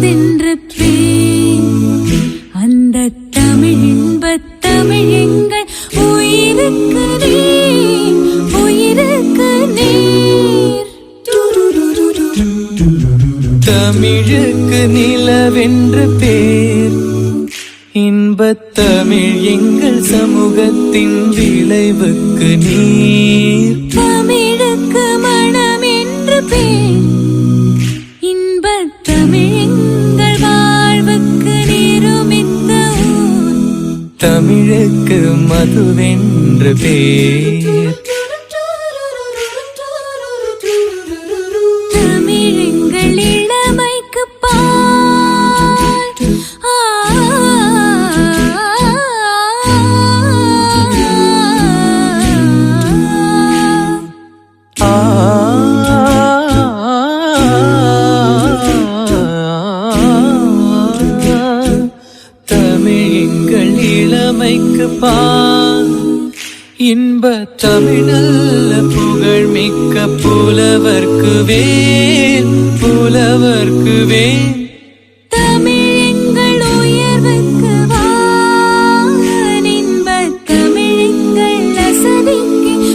என்று பேர். அந்த தமிழ் இன்பத் தமிழ் எங்கள் உயிருக்கு நீர், உயிருக்கு நீர். தமிழுக்கு நிலவென்று பேர். இன்பத் தமிழ் எங்கள் சமூகத்தின் விளைவுக்கு நீர். தமிழுக்கு மனம் என்று பேர். இன்பத் தமிழ் எங்கள் வாழ்வுக்கு நிருமித்த ஊர். தமிழுக்கு மதுவென்று பேர். தமிழ் எங்கள் இளமைக்கு பால். தமிழ் எங்கள் இளமைக்கு பால். இன்ப தமிழல்ல புகழ் மிக்க புலவர்க்கு வேல், புலவர்க்கு வேல்.